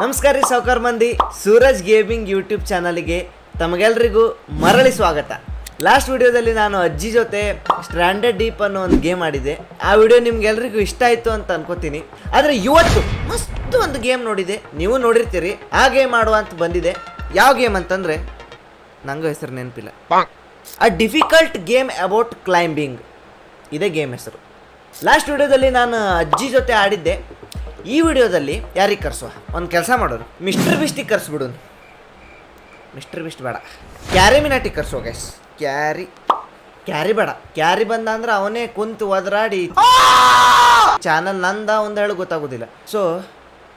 ನಮಸ್ಕಾರ ರೀ ಸಾವ್ಕಾರ ಮಂದಿ, ಸೂರಜ್ ಗೇಮಿಂಗ್ ಯೂಟ್ಯೂಬ್ ಚಾನಲ್ಗೆ ತಮಗೆಲ್ರಿಗೂ ಮರಳಿ ಸ್ವಾಗತ. ಲಾಸ್ಟ್ ವಿಡಿಯೋದಲ್ಲಿ ನಾನು ಅಜ್ಜಿ ಜೊತೆ ಸ್ಟ್ರ್ಯಾಂಡೆಡ್ ಡೀಪ್ ಅನ್ನೋ ಒಂದು ಗೇಮ್ ಆಡಿದೆ. ಆ ವಿಡಿಯೋ ನಿಮ್ಗೆಲ್ರಿಗೂ ಇಷ್ಟ ಆಯಿತು ಅಂತ ಅನ್ಕೋತೀನಿ. ಆದರೆ ಇವತ್ತು ಮಸ್ತ್ ಒಂದು ಗೇಮ್ ನೋಡಿದೆ, ನೀವು ನೋಡಿರ್ತೀರಿ. ಆ ಗೇಮ್ ಆಡುವ ಅಂತ ಬಂದಿದೆ. ಯಾವ ಗೇಮ್ ಅಂತಂದರೆ ನನಗೂ ಹೆಸರು ನೆನಪಿಲ್ಲ. ಅ ಡಿಫಿಕಲ್ಟ್ ಗೇಮ್ ಅಬೌಟ್ ಕ್ಲೈಂಬಿಂಗ್ ಇದೇ ಗೇಮ್ ಹೆಸರು. ಲಾಸ್ಟ್ ವಿಡಿಯೋದಲ್ಲಿ ನಾನು ಅಜ್ಜಿ ಜೊತೆ ಆಡಿದ್ದೆ. ಈ ವಿಡಿಯೋದಲ್ಲಿ ಯಾರಿಗೆ ಕರ್ಸುವ, ಒಂದು ಕೆಲಸ ಮಾಡೋರು, ಮಿಸ್ಟರ್ ಬಿಸ್ಟಿಗೆ ಕರ್ಸ್ಬಿಡೋನು. ಮಿಸ್ಟರ್ ಬಿಸ್ಟ್ ಬೇಡ, ಕ್ಯಾರಿ ಮಿನಾಟಿಗೆ ಕರ್ಸುವ ಗೈಸ್. ಕ್ಯಾರಿ ಬೇಡ, ಕ್ಯಾರಿ ಬಂದ ಅಂದ್ರೆ ಅವನೇ ಕುಂತು ಒದರಾಡಿ ಚಾನಲ್ ನಂದ ಒಂದು ಹೇಳಿ ಗೊತ್ತಾಗೋದಿಲ್ಲ. ಸೊ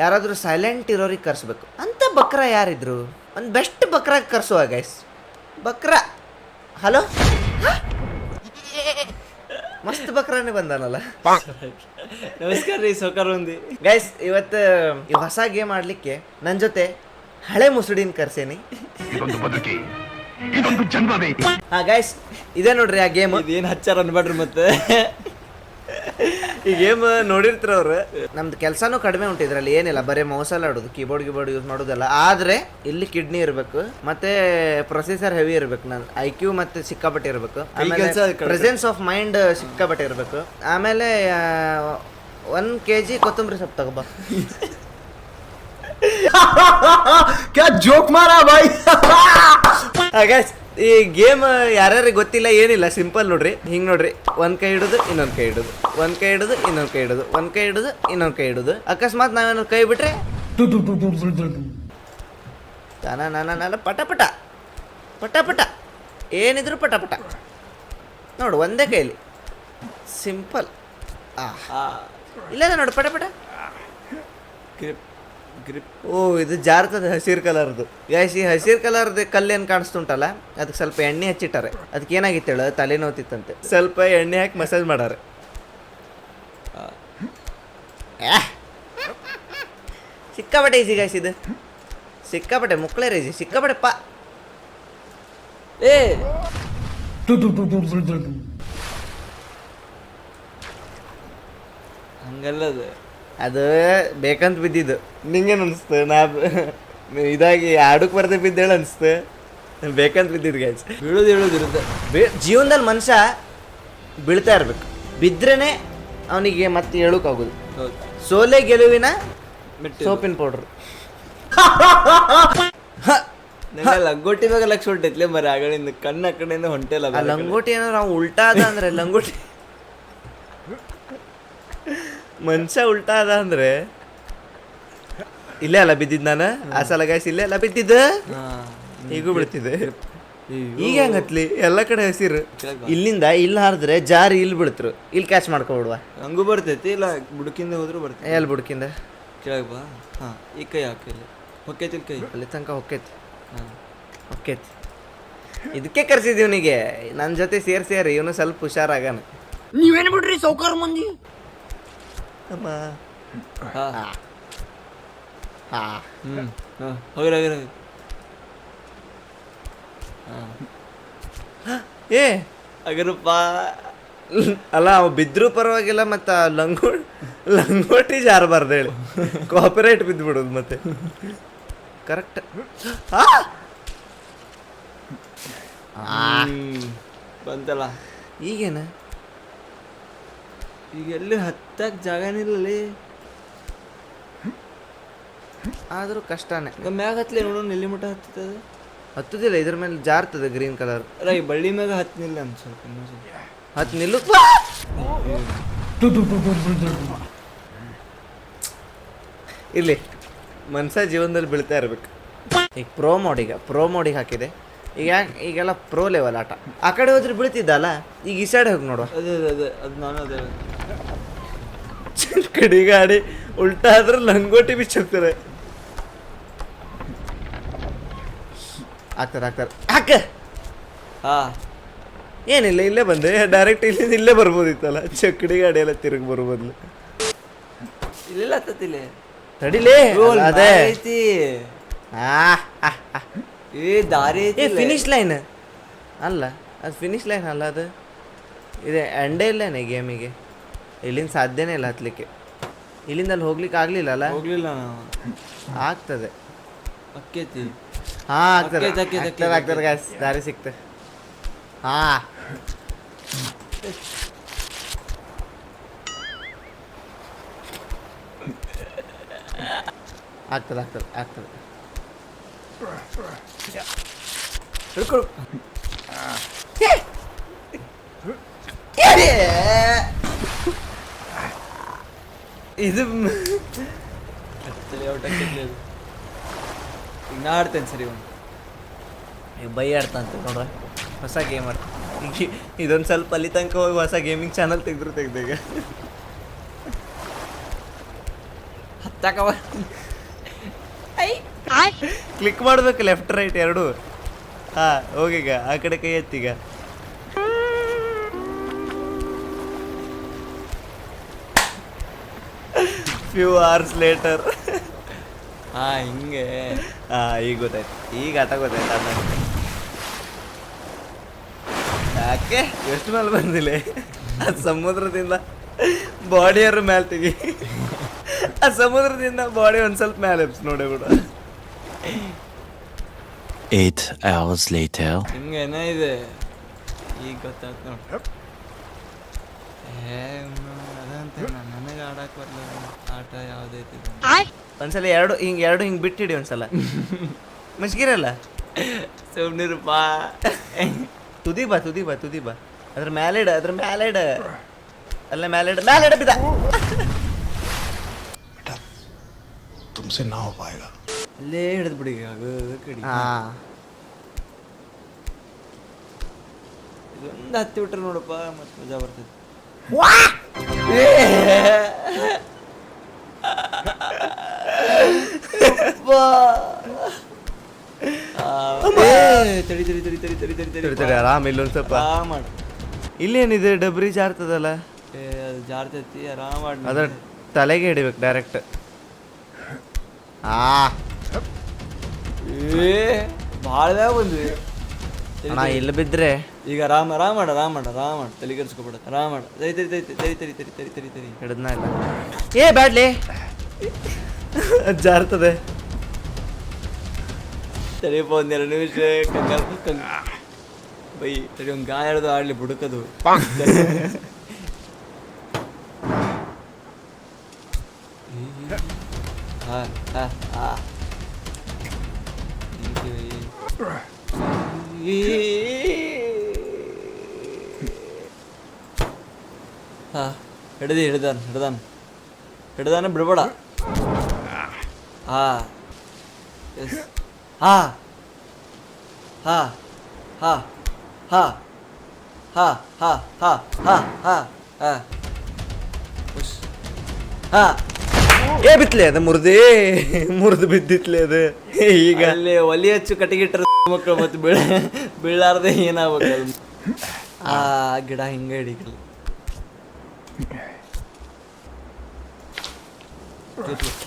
ಯಾರಾದರೂ ಸೈಲೆಂಟ್ ಇರೋರಿಗೆ ಕರ್ಸ್ಬೇಕು ಅಂತ. ಬಕ್ರ ಯಾರಿದ್ರು, ಒಂದು ಬೆಸ್ಟ್ ಬಕ್ರಾಗ ಕರ್ಸುವ ಗೈಸ್. ಬಕ್ರ ಹಲೋ, ಮಸ್ತ್ ಬಕ್ರಾನೇ ಬಂದಾನಲ್ಲ. ನಮಸ್ಕಾರ ರೀ ಸೌಕರ್ ಮಂದಿ. ಗೈಸ್ ಇವತ್ತು ಈ ಹೊಸ ಗೇಮ್ ಆಡ್ಲಿಕ್ಕೆ ನನ್ನ ಜೊತೆ ಹಳೆ ಮುಸುಡಿನ ಕರ್ಸೇನಿ. ಹಾ ಗೈಸ್, ಇದೇ ನೋಡ್ರಿ ಆ ಗೇಮ್. ಇದೇನು ಹಚ್ಚಾರ ಅನ್ಬೇಡ್ರಿ. ಮತ್ತೆ ಈ ಗೇಮ್ ನೋಡಿರ್ತೀರ ಅವ್ರು. ನಮ್ದು ಕೆಲಸನೂ ಕಡಿಮೆ ಉಂಟು ಇದ್ರಲ್ಲಿ, ಏನಿಲ್ಲ, ಬರೀ ಮೌಸಲ್ಲಿ ಆಡೋದು, ಕೀಬೋರ್ಡ್ ಯೂಸ್ ಮಾಡೋದಲ್ಲ. ಆದರೆ ಇಲ್ಲಿ ಕಿಡ್ನಿ ಇರಬೇಕು, ಮತ್ತೆ ಪ್ರೊಸೆಸರ್ ಹೆವಿ ಇರಬೇಕು, ನನ್ನ IQ ಮತ್ತೆ ಸಿಕ್ಕಾಪಟ್ಟೆ ಇರಬೇಕು. ಆಮೇಲೆ ಪ್ರೆಸೆನ್ಸ್ ಆಫ್ ಮೈಂಡ್ ಸಿಕ್ಕಾಪಟ್ಟೆ ಇರಬೇಕು. ಆಮೇಲೆ 1 kg ಕೊತ್ತಂಬರಿ ಸೊಪ್ಪು ತಗೋಬಾ. ಜೋಕ್ ಮಾರಾ ಬಾಯ್. ಗೈಸ್ ಈ ಗೇಮ್ ಯಾರ್ಯಾರಿಗೆ ಗೊತ್ತಿಲ್ಲ, ಏನಿಲ್ಲ, ಸಿಂಪಲ್ ನೋಡ್ರಿ. ಹಿಂಗೆ ನೋಡ್ರಿ, ಒಂದು ಕೈ ಹಿಡಿದು ಇನ್ನೊಂದು ಕೈ ಹಿಡಿದು, ಒಂದು ಕೈ ಹಿಡಿದು ಇನ್ನೊಂದು ಕೈ ಹಿಡಿದು, ಒಂದು ಕೈ ಹಿಡಿದು ಇನ್ನೊಂದು ಕೈ ಹಿಡಿದು. ಅಕಸ್ಮಾತ್ ನಾವೇನಾದ್ರು ಕೈ ಬಿಟ್ರೆ ನಾನು ಪಟ ಪಟ ಪಟ ಪಟ ಏನಿದ್ರು ಪಟ ಪಟ ನೋಡು, ಒಂದೇ ಕೈಲಿ ಸಿಂಪಲ್. ಇಲ್ಲ ನೋಡು, ಪಟ ಪಟ. ಓ, ಇದು ಜಾರ್ತದ ಹಸಿರು ಕಲರ್ದು. ಗ್ಯಾಸ್, ಈ ಹಸಿರು ಕಲರ್ದು ಕಲ್ಲೇನು ಕಾಣಿಸ್ತುಂಟಲ್ಲ, ಅದಕ್ಕೆ ಸ್ವಲ್ಪ ಎಣ್ಣೆ ಹಚ್ಚಿಟ್ಟಾರೆ. ಅದಕ್ಕೆ ಏನಾಗಿತ್ತು ಹೇಳು, ತಲೆನೋತಿತ್ತಂತೆ. ಸ್ವಲ್ಪ ಎಣ್ಣೆ ಹಾಕಿ ಮಸಾಜ್ ಮಾಡಾರೆ. ಸಿಕ್ಕಾಪಟ್ಟೆ ಈಸಿ ಗ್ಯಾಸ್, ಇದು ಸಿಕ್ಕಾಪಟ್ಟೆ ಮುಕ್ಳೇ ಈಸಿ, ಸಿಕ್ಕಾಪಟ್ಟೆ ಪಾ. ಹಂಗಲ್ಲದು, ಅದು ಬೇಕಂತ ಬಿದ್ದಿದ್ದು. ನಿಂಗೇನು ಅನಿಸ್ತು? ಇದಾಗಿ ಆಡಕ್ಕೆ ಬರ್ದೆ ಬಿದ್ದೇಳು ಅನಿಸ್ತು, ಬೇಕಂತ ಬಿದ್ದಿದ್ದು ಗ್ಯಾಸ್. ಬೀಳೋದಿರುತ್ತೆ. ಜೀವನದಲ್ಲಿ ಮನುಷ್ಯ ಬೀಳ್ತಾ ಇರ್ಬೇಕು, ಬಿದ್ರೇನೆ ಅವನಿಗೆ ಮತ್ತೆ ಹೇಳೋಕ್ಕಾಗೋದು. ಸೋಲೆ ಗೆಲುವಿನ ಸೋಪಿನ ಪೌಡ್ರು. ಲಂಗೋಟಿ ಮ್ಯಾಗ ಲಕ್ಷ ಹೊಂಟೈತ್ಲೆ ಮರ, ಆಗಳಿಂದ ಕಣ್ಣ ಕಡೆಯಿಂದ ಹೊಂಟೆಲ್ಲ. ಲಂಗೋಟಿ ಏನಾದ್ರು ಅವ್ನು ಉಲ್ಟಾ ಅದ ಅಂದ್ರೆ, ಲಂಗೋಟಿ ಮನುಷ್ಯ ಉಲ್ಟಾ ಅದ ಅಂದ್ರೆ ಇಲ್ಲೇ ಅಲ್ಲ ಬಿದ್ದಿದ್ದು ನಾನು. ಆ ಸಲ ಗಾಯ್ಸ್ ಇಲ್ಲೇ ಅಲ್ಲ ಬಿದ್ದಿದ್ದು, ಈಗೂ ಬಿಡ್ತಿದ್ದೆ. ಈಗ ಹೆಂಗ್ ಹತ್ಲಿ, ಎಲ್ಲ ಕಡೆ ಹಸಿರು. ಇಲ್ಲಿಂದ ಇಲ್ಲಿ ಹಾರಿದ್ರೆ ಜಾರಿ ಇಲ್ಲಿ ಬೀಳ್ತರು, ಇಲ್ಲಿ ಕ್ಯಾಚ್ ಮಾಡ್ಕೊಬಿಡುವ. ಹಂಗೂ ಬರ್ತೈತಿ, ಇಲ್ಲ ಬುಡಕಿಂದ ಹೋದ್ರು ಬರ್ತೈತಿ. ಎಲ್ಲಿ ಬುಡಕಿಂದ ಕೆಳಗೆ ಬಾ. ಹಾಂ, ಈ ಕೈ ಹಾಕಿಲ್ಲ, ಹೊಕ್ಕೈತಿ ಕೈ ಅಲ್ಲಿ ತನಕ ಹೊಕ್ಕೈತಿ. ಹಾಂ, ಹೊಕ್ಕೈತಿ. ಇದಕ್ಕೆ ಕರ್ಸಿದ್ವಿ ಇವನಿಗೆ, ನನ್ನ ಜೊತೆ ಸೇರಿ ಇವನು ಸ್ವಲ್ಪ ಹುಷಾರಾಗಾನ. ನೀವೇನು ಬಿಡ್ರಿ ಸೌಕಾರ ಮಂದಿ. ಅಮ್ಮ ಹೋಗಿರ ಏ ಅಗರಪ್ಪ. ಅಲ್ಲ, ಅವ ಬಿದ್ದರೂ ಪರವಾಗಿಲ್ಲ, ಮತ್ತು ಲಂಗೋಟಿ ಜಾರಬಾರ್ದು ಹೇಳಿ ಕಾಪಿರೈಟ್ ಬಿದ್ದುಬಿಡೋದು ಮತ್ತೆ. ಕರೆಕ್ಟ್. ಬಂತಲ್ಲ ಈಗೇನ, ಈಗ ಎಲ್ಲಿ ಹತ್ತಕ್ಕೆ ಜಾಗನಿಲ್ಲಲ್ಲಿ. ಆದರೂ ಕಷ್ಟನೇ. ಮ್ಯಾಗ ಹತ್ತಲೇ ನೋಡೋಣ, ಎಲ್ಲಿ ಮಟ್ಟ ಹತ್ತದ ಹತ್ತದಿಲ್ಲ, ಇದ್ರ ಮೇಲೆ ಜಾರ್ತದೆ ಗ್ರೀನ್ ಕಲರ್. ಅಲ್ಲ, ಈ ಬಳ್ಳಿ ಮ್ಯಾಗ ಹತ್ತನಿಲ್ಲ ಅಂತ ಸ್ವಲ್ಪ ಹತ್ತು ನಿಲ್ಲು. ಇಲ್ಲಿ ಮನುಷ್ಯ ಜೀವನದಲ್ಲಿ ಬೀಳ್ತಾ ಇರ್ಬೇಕು. ಈಗ ಪ್ರೋ ಮೋಡಿಗೆ ಹಾಕಿದೆ. ಈಗ ಈಗೆಲ್ಲ ಪ್ರೋ ಲೆವೆಲ್ ಆಟ. ಆ ಕಡೆ ಹೋದ್ರೆ ಬೀಳ್ತಿದ್ದಲ್ಲ, ಈಗ ಈ ಸೈಡ್ ಹೋಗಿ ನೋಡುವ. ಅದು ನಾನು ಅದೇ ಕಡಿಗೆ ಆಡಿ ಉಲ್ಟಾ ಆದ್ರೆ ಲಂಗೋಟಿ ಬಿಚ್ಚೋಗ್ತಾರೆ. ಹಾಕ್ತಾರೆ ಹಾಕ. ಹಾಂ, ಏನಿಲ್ಲ, ಇಲ್ಲೇ ಬಂದೆ ಡೈರೆಕ್ಟ್, ಇಲ್ಲಿಂದ ಇಲ್ಲೇ ಬರ್ಬೋದಿತ್ತಲ್ಲ. ಚಕ್ಕಡಿ ಗಾಡಿ ಎಲ್ಲ ತಿರುಗಿ ಬರ್ಬೋದ್ಲು. ಇಲ್ಲೆಲ್ಲ ಹತ್ತತಿಲ್ಲ, ತಡಿಲೇ ಅದೇ ಐತಿ. ಏ ದಾರಿ ಐತಿ, ಫಿನಿಶ್ ಲೈನ್ ಅಲ್ಲ ಅದು, ಫಿನಿಶ್ ಲೈನ್ ಅಲ್ಲ ಅದು. ಇದೆ ಎಂಡೇ ಇಲ್ಲೇನೆ ಗೇಮಿಗೆ, ಇಲ್ಲಿಂದ ಸಾಧ್ಯನೇ ಇಲ್ಲ ಹತ್ಲಿಕ್ಕೆ. ಇಲ್ಲಿಂದ ಅಲ್ಲಿ ಹೋಗ್ಲಿಕ್ಕೆ ಆಗ್ಲಿಲ್ಲ ಅಲ್ಲ? ಹೋಗ್ಲಿಲ್ಲ ನಾವು. ಆಗ್ತದೆ. ಅಕ್ಕೇತಿ. ಹಾ ಆಗ್ತದೆ ಅಕ್ಕೇತಿ, ಅಕ್ಕೇತಿ, ಆಗ್ತದೆ ಆಗ್ತದೆ guys. ದಾರಿ ಸಿಕ್ತೆ. ಹಾ ಆಗ್ತದೆ ಆಗ್ತದೆ ಆಗ್ತದೆ. ಹಿಡ್ಕೊಳು. ಇದು ತಲೆ ಔಟ್ ಆಕ್ಕೇತಿ ಅದು. ಈಗ ನಾ ಆಡ್ತೇನೆ ಸರಿ ಒಂದು. ಬೈ ಆಡ್ತಂತ ನೋಡ್ರ, ಹೊಸ ಗೇಮ್ ಆಡ್ತ. ಈಗ ಇದೊಂದು ಸ್ವಲ್ಪ ಅಲ್ಲಿ ತನಕ ಹೋಗಿ ಹೊಸ ಗೇಮಿಂಗ್ ಚಾನಲ್ ತೆಗ್ದೀಗ. ಹತ್ತಾಕವ. ಕ್ಲಿಕ್ ಮಾಡ್ಬೇಕು ಲೆಫ್ಟ್ ರೈಟ್ ಎರಡು. ಹಾ ಹೋಗೀಗ ಆ ಕಡೆ ಕೈ ಎತ್ತೀಗ. Few hours later. ಹಾ ಹಿಂಗೆ. ಹಾ ಈಗ ಗೊತ್ತಾಯ್ತು, ಈಗ ಆಟ ಗೊತ್ತಾಯ್ತು ಆಮೇಲೆ. ಯಾಕೆ ಎಷ್ಟು ಮೇಲೆ ಬಂದಿಲ್ಲ? ಅದು ಸಮುದ್ರದಿಂದ ಬಾಡಿಯವ್ರ ಮೇಲೆ ತೆಗಿ. ಆ ಸಮುದ್ರದಿಂದ ಬಾಡಿ ಒಂದು ಸ್ವಲ್ಪ ಮೇಲೆ ಎಬ್ಸ್ ನೋಡಿ ಬಿಡು. 8 hours later. ಹಿಂಗೆ ಏನೋ ಇದೆ. ಈಗ ಗೊತ್ತಾಯ್ತು ನೋಡಿ. ಅದಂತೆ ನನಗೆ ಆಡಕ್ಕೆ ಬರಲ್ಲ ಆಟ ಯಾವುದೈತಿ. ಒಂದ್ಸಲ ಎರಡು ಹಿಂಗೆ ಬಿಟ್ಟಿಡಿ ಒಂದ್ಸಲ. ಮಸ್ಗಿರಲ್ಲ ಸುಮ್ನಿರಪ್ಪ. ತುದಿ ಬಾ ಅದ್ರ ಮೇಲೆ ಇಡ ಅಲ್ಲ ಮೇಲೆ ಇಡ ಬಿದ್ದ. तुमसे ना हो पाएगा. ಅಲ್ಲೇ ಹಿಡಿದು ಬಿಡಿ ಕಡಿ. ಹಾ ಇದೊಂದು ಹತ್ತಿ ಬಿಟ್ರೆ ನೋಡಪ್ಪ ಮತ್ತೆ ಮಜಾ ಬರ್ತೈತಿ. ತಡಿ ಆರಾಮ್ ಇಲ್ಲೊಂದ್ ಸ್ವಲ್ಪ ಮಾಡು. ಇಲ್ಲೇನಿದೆ ಡಬ್ರಿ ಜಾರ್ತದಲ್ಲ, ಅದು ಜಾರ್ತೈತಿ ಆರಾಮ್ ಮಾಡಿ. ಅದ್ರ ತಲೆಗೆ ಹಿಡಿಬೇಕು ಡೈರೆಕ್ಟ್. ಭಾಳ ಬಂದ್ವಿ. ಅಣ್ಣ ಇಲ್ಲಿ ಬಿದ್ರೆ ಈಗ ರಾಮ ತಲೆ ಕೆಡಿಸ್ಕೊಬಿಡ. ರಾಮ ಮಾಡ. ತರಿ ಹಿಡಿದ್ನ ಇಲ್ಲ. ಏ ಬ್ಯಾಡ್ಲಿ ಜಾರ್ತದೆ. ತಡಿಯಪ್ಪ ಒಂದೆರಡು ನಿಮಿಷ. ಬೈ ತಡಿ ಒಂದು ಗಾಯ ಹಿಡ್ದು ಆಡ್ಲಿ ಬುಡಕದು. ಹಾ ಹಾ ಹಾ ಹಾ ಹಿಡ್ದಾನ ಬಿಡ್ಬೇಡ. ಹಾ ಎಸ್. ಹಾ ಹಾ ಹಾ ಹಾ ಹಾ ಹಾ ಹಾ ಹಾ ಹಾ ಹಾ ಹಾ. ಏ ಬಿತ್ಲೆ ಅದು ಮುರಿದು ಬಿದ್ದಿತ್ಲೆ ಅದು. ಈಗ ಅಲ್ಲಿ ಒಲಿ ಹಚ್ಚು ಕಟ್ಟಿಗಿಟ್ರ ಮಕ್ಕಳು ಮತ್ತೆ ಬೀಳಾರ್ದೆ ಏನಾಗ್ಬೇಕು. ಆ ಗಿಡ ಹಿಂಗೆ ಹಿಡಿಕಲ್ಲ.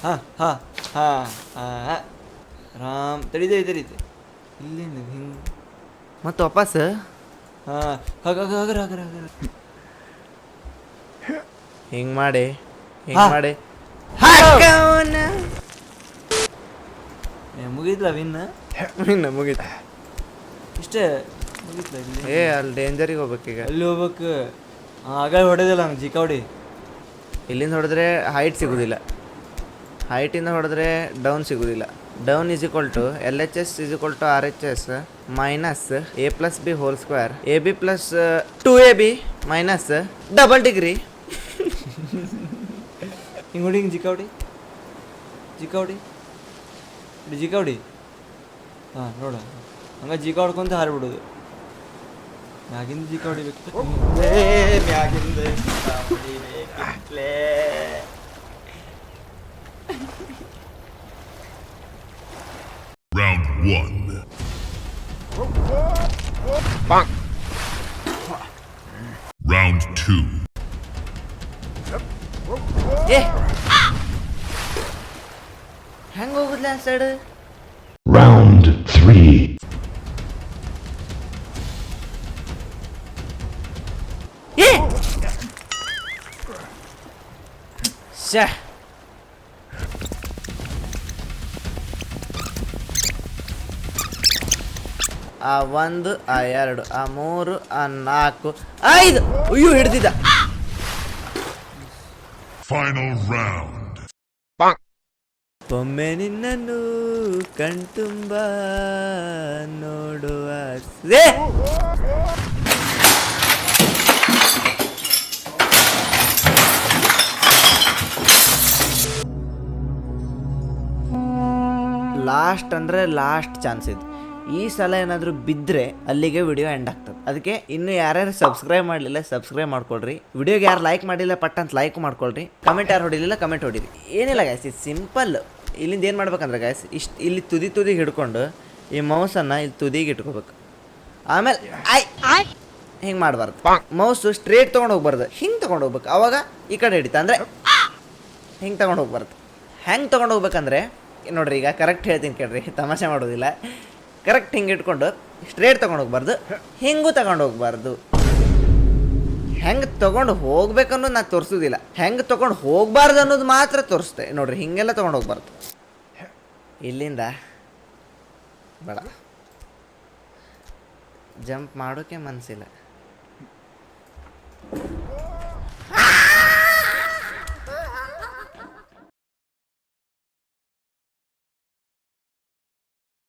ಹಾ ಹಾ ಹಾ ಹಾ ರಾಮ್ ತಡಿದೆ ಇಲ್ಲೇನು ಹಿಂಗೆ ಮತ್ತೆ ವಾಪಸ್ ಹಾ ಹಗರ ಹಿಂಗ್ ಮಾಡಿ ಮುಗಿದ್ಲ ವಿನ್. ಇನ್ನು ಮುಗೀತು. ಇಷ್ಟೇ ಮುಗಿತ್ಲ ಇಲ್ಲಿ. ಅಲ್ಲಿ ಡೇಂಜರಿಗೆ ಹೋಗ್ಬೇಕೀಗ. ಅಲ್ಲಿ ಹೋಗ್ಬೇಕು. ಆಗ ಹೊಡೆದಿಲ್ಲ ನಂಗೆ ಜಿಕಾವಡಿ. ಇಲ್ಲಿಂದ ಹೊಡೆದ್ರೆ ಹೈಟ್ ಸಿಗೋದಿಲ್ಲ, ಹೈಟಿಂದ ಹೊಡೆದ್ರೆ ಡೌನ್ ಸಿಗೋದಿಲ್ಲ. Down is equal to LHS is equal to RHS minus A+B² AB plus 2AB minus double degree. ಹಿಂಗೆ ಹೊಡಿ. ಹಿಂಗೆ ಜಿಕಾವಡಿ. ಹಾಂ ನೋಡ ಹಂಗೆ ಜಿಕ ಹೊಡ್ಕೊಂತ ಹಾರಿಬಿಡೋದು. ಮ್ಯಾಗಿಂದ ಜಿಕ ಹೊಡಿಬೇಕು. Round 1. Bonk. Round 2. ಏ ಹೆಂಗೆ ಹೋಗುದ್ಲ ಆ ಸೈಡ್? Round 3. ಏ ಶ್ಯಾ ಆ 1 ಆ 2 ಆ 3 ಆ 4 5. ಅಯ್ಯೋ ಹಿಡ್ದಿದ್ದ. Final round. ಒಮ್ಮೆ ನಿನ್ನನ್ನು ಕಣ್ತುಂಬ ನೋಡುವ ಲಾಸ್ಟ್ ಅಂದರೆ ಲಾಸ್ಟ್ ಚಾನ್ಸ್ ಇದು. ಈ ಸಲ ಏನಾದರೂ ಬಿದ್ದರೆ ಅಲ್ಲಿಗೆ ವಿಡಿಯೋ ಎಂಡ್ ಆಗ್ತದೆ. ಅದಕ್ಕೆ ಇನ್ನು ಯಾರ್ಯಾರು ಸಬ್ಸ್ಕ್ರೈಬ್ ಮಾಡಲಿಲ್ಲ ಸಬ್ಸ್ಕ್ರೈಬ್ ಮಾಡ್ಕೊಳ್ರಿ. ವಿಡಿಯೋಗೆ ಯಾರು ಲೈಕ್ ಮಾಡಿಲ್ಲ ಪಟ್ಟಂತ ಲೈಕ್ ಮಾಡ್ಕೊಳ್ರಿ. ಕಮೆಂಟ್ ಯಾರು ಹೊಡಿಲಿಲ್ಲ ಕಮೆಂಟ್ ಹೊಡೀರಿ. ಏನಿಲ್ಲ ಗಾಯ್ಸ್, ಇದು ಸಿಂಪಲ್. ಇಲ್ಲಿಂದ ಏನು ಮಾಡ್ಬೇಕಂದ್ರೆ ಗಾಯ್ಸ್, ಇಷ್ಟು ಇಲ್ಲಿ ತುದಿಗೆ ಹಿಡ್ಕೊಂಡು ಈ ಮೌಸನ್ನು ಇಲ್ಲಿ ತುದಿಗೆ ಇಟ್ಕೋಬೇಕು. ಆಮೇಲೆ ಹಿಂಗೆ ಮಾಡಬಾರ್ದು. ಮೌಸು ಸ್ಟ್ರೇಟ್ ತೊಗೊಂಡು ಹೋಗ್ಬಾರ್ದು, ಹಿಂಗೆ ತೊಗೊಂಡು ಹೋಗ್ಬೇಕು. ಅವಾಗ ಈ ಕಡೆ ಹಿಡಿತ ಅಂದರೆ ಹಿಂಗೆ ತೊಗೊಂಡು ಹೋಗ್ಬಾರ್ದು. ಹೆಂಗೆ ತೊಗೊಂಡು ಹೋಗ್ಬೇಕಂದ್ರೆ ನೋಡ್ರಿ, ಈಗ ಕರೆಕ್ಟ್ ಹೇಳ್ತೀನಿ ಕೇಳ್ರಿ, ತಮಾಷೆ ಮಾಡೋದಿಲ್ಲ. ಕರೆಕ್ಟ್ ಹಿಂಗೆ ಇಟ್ಕೊಂಡು ಸ್ಟ್ರೇಟ್ ತೊಗೊಂಡು ಹೋಗ್ಬಾರ್ದು, ಹಿಂಗೂ ತಗೊಂಡು ಹೋಗ್ಬಾರ್ದು. ಹೆಂಗೆ ತೊಗೊಂಡು ಹೋಗ್ಬೇಕನ್ನೋದು ನಾನು ತೋರಿಸೋದಿಲ್ಲ, ಹೆಂಗೆ ತೊಗೊಂಡು ಹೋಗ್ಬಾರ್ದು ಅನ್ನೋದು ಮಾತ್ರ ತೋರಿಸ್ತೆ. ನೋಡ್ರಿ, ಹಿಂಗೆಲ್ಲ ತೊಗೊಂಡು ಹೋಗ್ಬಾರ್ದು. ಇಲ್ಲಿಂದ ಬೇಡ, ಜಂಪ್ ಮಾಡೋಕ್ಕೆ ಮನಸ್ಸಿಲ್ಲ.